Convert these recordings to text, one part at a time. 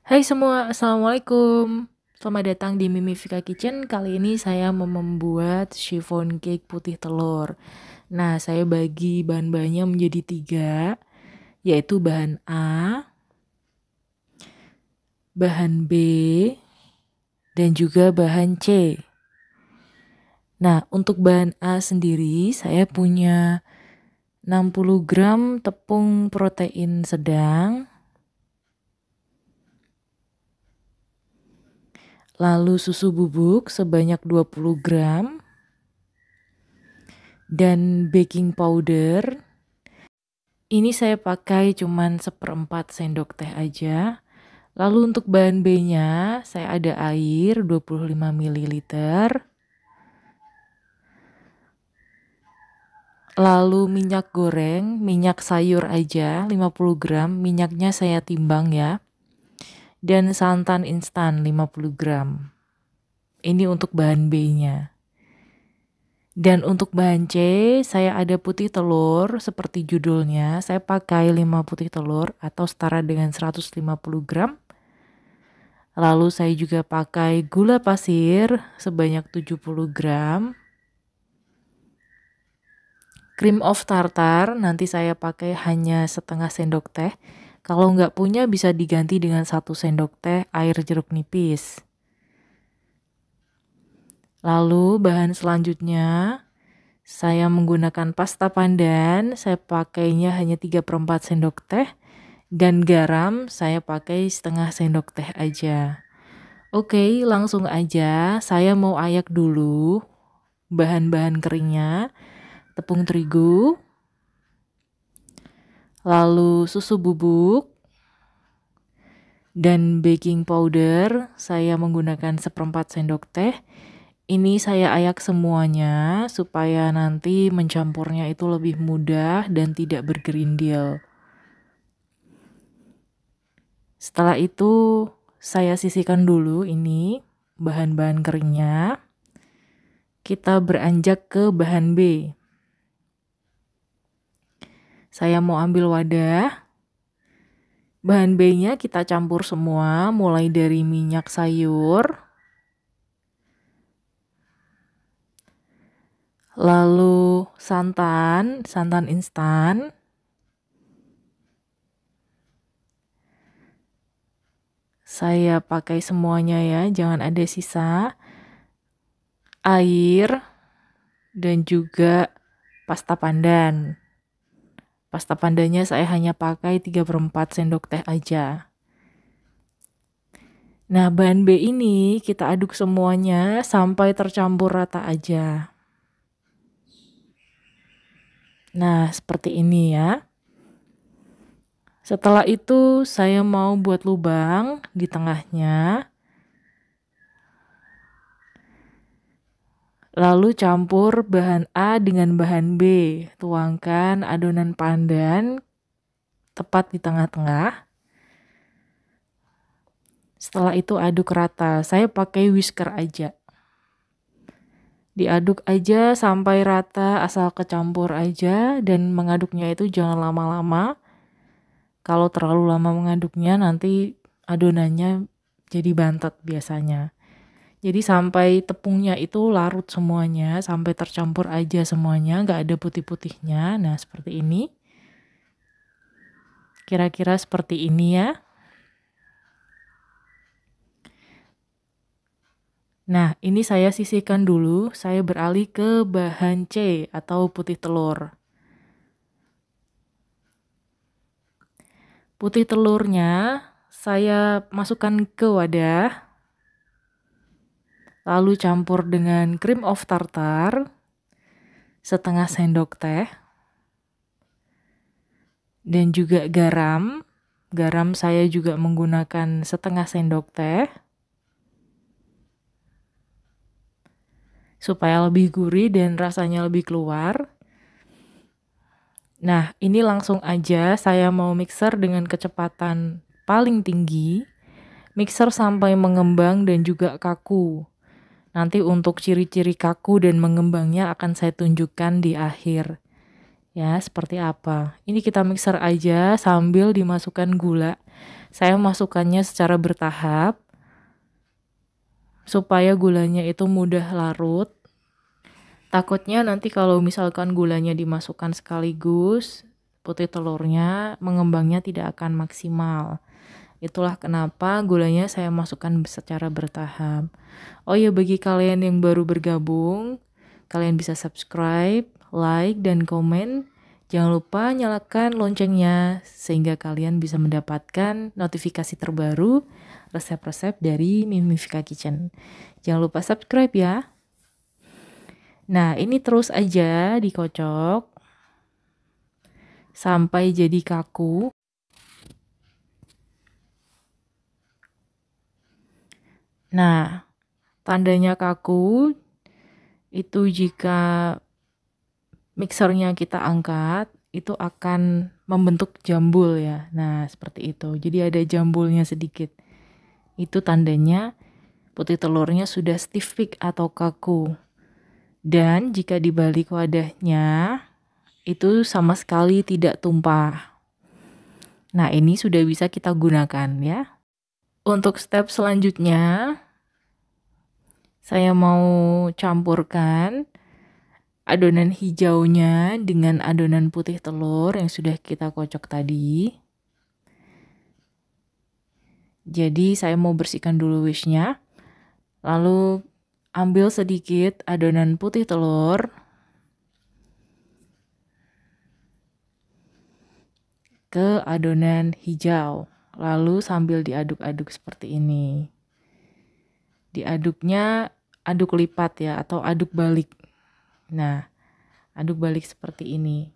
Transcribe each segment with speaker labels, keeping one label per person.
Speaker 1: Hai semua, Assalamualaikum. Selamat datang di Mimifika Kitchen. Kali ini saya mau membuat chiffon cake putih telur. Nah, saya bagi bahan-bahannya menjadi 3, yaitu bahan A, bahan B, dan juga bahan C. Nah, untuk bahan A sendiri, saya punya 60 gram tepung protein sedang, lalu susu bubuk sebanyak 20 gram, dan baking powder. Ini saya pakai cuman 1/4 sendok teh aja. Lalu untuk bahan B-nya, saya ada air 25 ml. Lalu minyak goreng, minyak sayur aja 50 gram, minyaknya saya timbang ya. Dan santan instan 50 gram. Ini untuk bahan B-nya. Dan untuk bahan C, saya ada putih telur seperti judulnya. Saya pakai 5 putih telur atau setara dengan 150 gram. Lalu saya juga pakai gula pasir sebanyak 70 gram. Cream of tartar nanti saya pakai hanya setengah sendok teh. Kalau nggak punya bisa diganti dengan 1 sendok teh air jeruk nipis. Lalu bahan selanjutnya saya menggunakan pasta pandan. Saya pakainya hanya 3/4 sendok teh. Dan garam saya pakai setengah sendok teh aja. Oke, langsung aja saya mau ayak dulu bahan-bahan keringnya. Tepung terigu, lalu susu bubuk, dan baking powder. Saya menggunakan 1/4 sendok teh. Ini saya ayak semuanya supaya nanti mencampurnya itu lebih mudah dan tidak bergerindil. Setelah itu saya sisihkan dulu ini bahan-bahan keringnya. Kita beranjak ke bahan B. Saya mau ambil wadah. Bahan B-nya kita campur semua, mulai dari minyak sayur, lalu santan instan, saya pakai semuanya ya, jangan ada sisa, air, dan juga pasta pandan. Pasta pandannya saya hanya pakai 3/4 sendok teh aja. Nah, bahan B ini kita aduk semuanya sampai tercampur rata aja. Nah, seperti ini ya. Setelah itu saya mau buat lubang di tengahnya. Lalu campur bahan A dengan bahan B. Tuangkan adonan pandan tepat di tengah-tengah. Setelah itu aduk rata. Saya pakai whisker aja. Diaduk aja sampai rata, asal kecampur aja, dan mengaduknya itu jangan lama-lama. Kalau terlalu lama mengaduknya nanti adonannya jadi bantet biasanya. Jadi sampai tepungnya itu larut semuanya, sampai tercampur aja semuanya, nggak ada putih-putihnya. Nah, seperti ini. Kira-kira seperti ini ya. Nah, ini saya sisihkan dulu, saya beralih ke bahan C atau putih telur. Putih telurnya saya masukkan ke wadah. Lalu campur dengan cream of tartar setengah sendok teh. Dan juga garam. Garam saya juga menggunakan setengah sendok teh. Supaya lebih gurih dan rasanya lebih keluar. Nah, ini langsung aja saya mau mixer dengan kecepatan paling tinggi. Mixer sampai mengembang dan juga kaku. Nanti untuk ciri-ciri kaku dan mengembangnya akan saya tunjukkan di akhir. Ya, seperti apa. Ini kita mixer aja sambil dimasukkan gula. Saya masukkannya secara bertahap supaya gulanya itu mudah larut. Takutnya nanti kalau misalkan gulanya dimasukkan sekaligus, putih telurnya mengembangnya tidak akan maksimal. Itulah kenapa gulanya saya masukkan secara bertahap. Oh ya, bagi kalian yang baru bergabung, kalian bisa subscribe, like, dan komen. Jangan lupa nyalakan loncengnya sehingga kalian bisa mendapatkan notifikasi terbaru resep-resep dari Mimifika Kitchen. Jangan lupa subscribe ya. Nah, ini terus aja dikocok sampai jadi kaku. Nah, tandanya kaku itu jika mixernya kita angkat, itu akan membentuk jambul ya. Nah, seperti itu. Jadi ada jambulnya sedikit. Itu tandanya putih telurnya sudah stiff peak atau kaku. Dan jika dibalik wadahnya, itu sama sekali tidak tumpah. Nah, ini sudah bisa kita gunakan ya. Untuk step selanjutnya, saya mau campurkan adonan hijaunya dengan adonan putih telur yang sudah kita kocok tadi. Jadi saya mau bersihkan dulu wishnya. Lalu ambil sedikit adonan putih telur. Ke adonan hijau. Lalu sambil diaduk-aduk seperti ini. Diaduknya aduk lipat ya atau aduk balik. Nah, aduk balik seperti ini.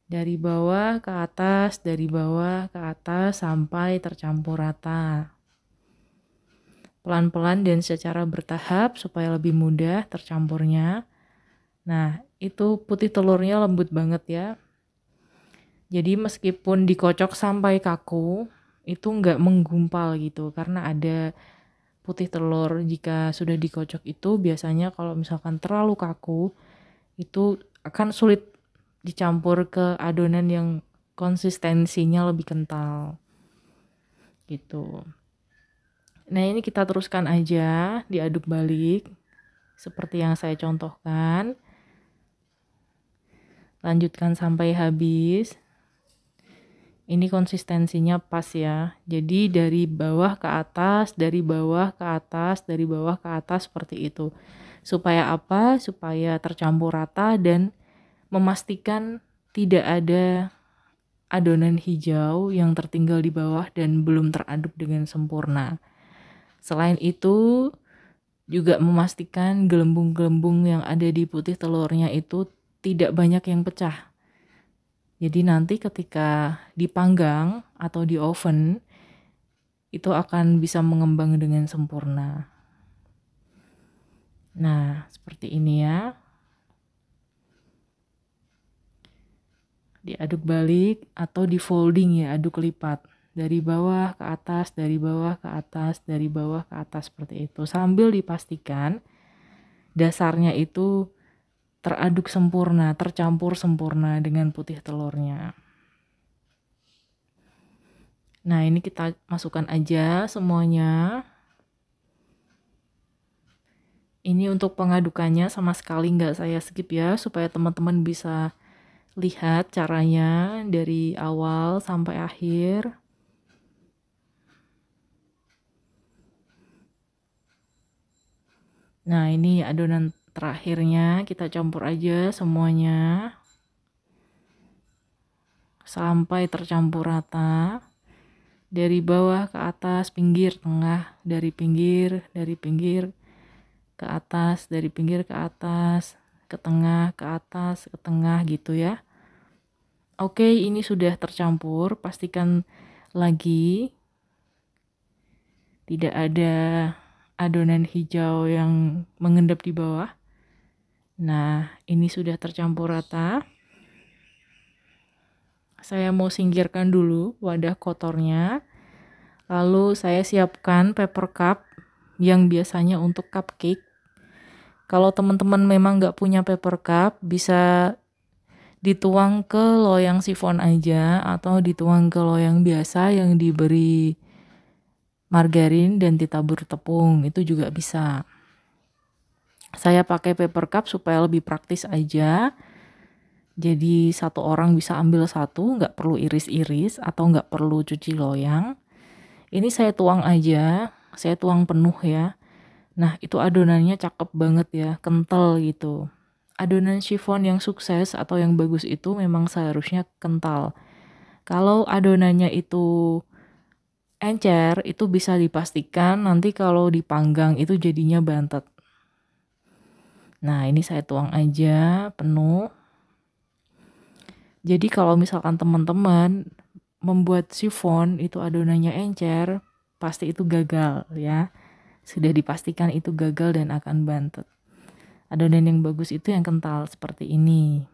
Speaker 1: Dari bawah ke atas, dari bawah ke atas sampai tercampur rata. Pelan-pelan dan secara bertahap supaya lebih mudah tercampurnya. Nah, itu putih telurnya lembut banget ya. Jadi meskipun dikocok sampai kaku, itu nggak menggumpal gitu. Karena ada putih telur jika sudah dikocok itu biasanya kalau misalkan terlalu kaku, itu akan sulit dicampur ke adonan yang konsistensinya lebih kental. Gitu. Nah, ini kita teruskan aja, diaduk balik seperti yang saya contohkan. Lanjutkan sampai habis. Ini konsistensinya pas ya. Jadi dari bawah ke atas, dari bawah ke atas, dari bawah ke atas seperti itu. Supaya apa? Supaya tercampur rata dan memastikan tidak ada adonan hijau yang tertinggal di bawah dan belum teraduk dengan sempurna. Selain itu, juga memastikan gelembung-gelembung yang ada di putih telurnya itu tidak banyak yang pecah. Jadi nanti ketika dipanggang atau di oven, itu akan bisa mengembang dengan sempurna. Nah, seperti ini ya. Diaduk balik atau di folding ya, aduk lipat. Dari bawah ke atas, dari bawah ke atas, dari bawah ke atas seperti itu. Sambil dipastikan dasarnya itu teraduk sempurna, tercampur sempurna dengan putih telurnya. Nah, ini kita masukkan aja semuanya. Ini untuk pengadukannya sama sekali nggak saya skip ya, supaya teman-teman bisa lihat caranya dari awal sampai akhir. Nah, ini adonan terakhirnya kita campur aja semuanya sampai tercampur rata. Dari bawah ke atas, pinggir, tengah, dari pinggir ke atas, dari pinggir ke atas, ke tengah, ke atas, ke tengah gitu ya. Oke, ini sudah tercampur, pastikan lagi tidak ada adonan hijau yang mengendap di bawah. Nah, ini sudah tercampur rata. Saya mau singkirkan dulu wadah kotornya. Lalu saya siapkan paper cup yang biasanya untuk cupcake. Kalau teman-teman memang nggak punya paper cup, bisa dituang ke loyang sifon aja atau dituang ke loyang biasa yang diberi margarin dan ditabur tepung, itu juga bisa. Saya pakai paper cup supaya lebih praktis aja. Jadi satu orang bisa ambil satu, nggak perlu iris-iris atau nggak perlu cuci loyang. Ini saya tuang aja, saya tuang penuh ya. Nah itu adonannya cakep banget ya, kental gitu. Adonan chiffon yang sukses atau yang bagus itu memang seharusnya kental. Kalau adonannya itu encer, itu bisa dipastikan nanti kalau dipanggang itu jadinya bantet. Nah ini saya tuang aja penuh. Jadi kalau misalkan teman-teman membuat chiffon itu adonannya encer, pasti itu gagal ya. Sudah dipastikan itu gagal dan akan bantet. Adonan yang bagus itu yang kental seperti ini.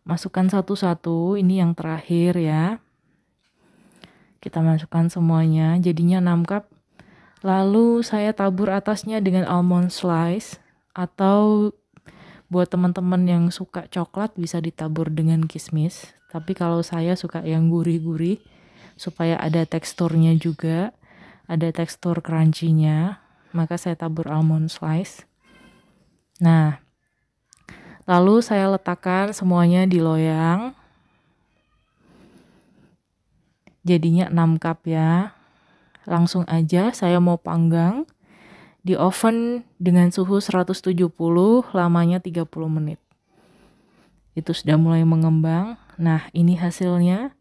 Speaker 1: Masukkan satu-satu, ini yang terakhir ya. Kita masukkan semuanya, jadinya 6 cup. Lalu saya tabur atasnya dengan almond slice, atau buat teman-teman yang suka coklat bisa ditabur dengan kismis. Tapi kalau saya suka yang gurih-gurih, supaya ada teksturnya juga, ada tekstur crunchy-nya, maka saya tabur almond slice. Nah, lalu saya letakkan semuanya di loyang. Jadinya 6 cup ya. Langsung aja saya mau panggang di oven dengan suhu 170, lamanya 30 menit. Itu sudah mulai mengembang. Nah, ini hasilnya.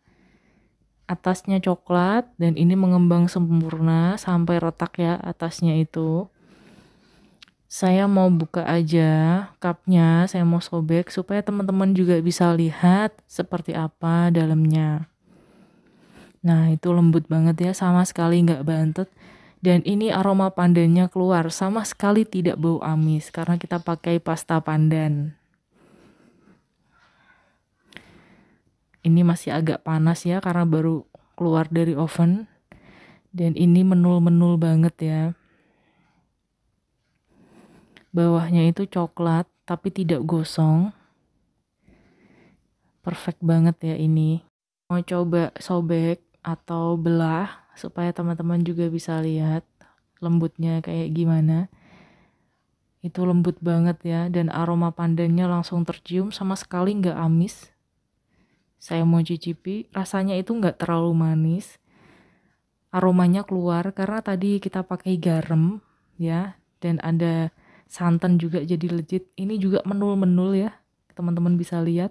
Speaker 1: Atasnya coklat dan ini mengembang sempurna sampai retak ya atasnya itu. Saya mau buka aja cupnya, saya mau sobek supaya teman-teman juga bisa lihat seperti apa dalamnya. Nah itu lembut banget ya, sama sekali nggak bantet. Dan ini aroma pandannya keluar, sama sekali tidak bau amis karena kita pakai pasta pandan. Ini masih agak panas ya karena baru keluar dari oven. Dan ini menul-menul banget ya. Bawahnya itu coklat tapi tidak gosong. Perfect banget ya ini. Mau coba sobek atau belah supaya teman-teman juga bisa lihat lembutnya kayak gimana. Itu lembut banget ya, dan aroma pandannya langsung tercium, sama sekali nggak amis. Saya mau cicipi, rasanya itu nggak terlalu manis. Aromanya keluar karena tadi kita pakai garam ya, dan ada santan juga jadi legit. Ini juga menul-menul ya, teman-teman bisa lihat.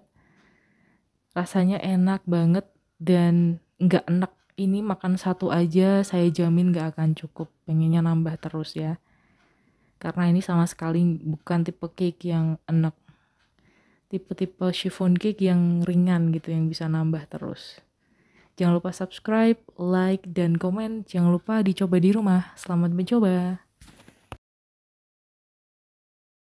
Speaker 1: Rasanya enak banget dan nggak enak. Ini makan satu aja saya jamin nggak akan cukup, pengennya nambah terus ya. Karena ini sama sekali bukan tipe cake yang enak. Tipe-tipe chiffon cake yang ringan gitu, yang bisa nambah terus. Jangan lupa subscribe, like, dan komen. Jangan lupa dicoba di rumah. Selamat mencoba.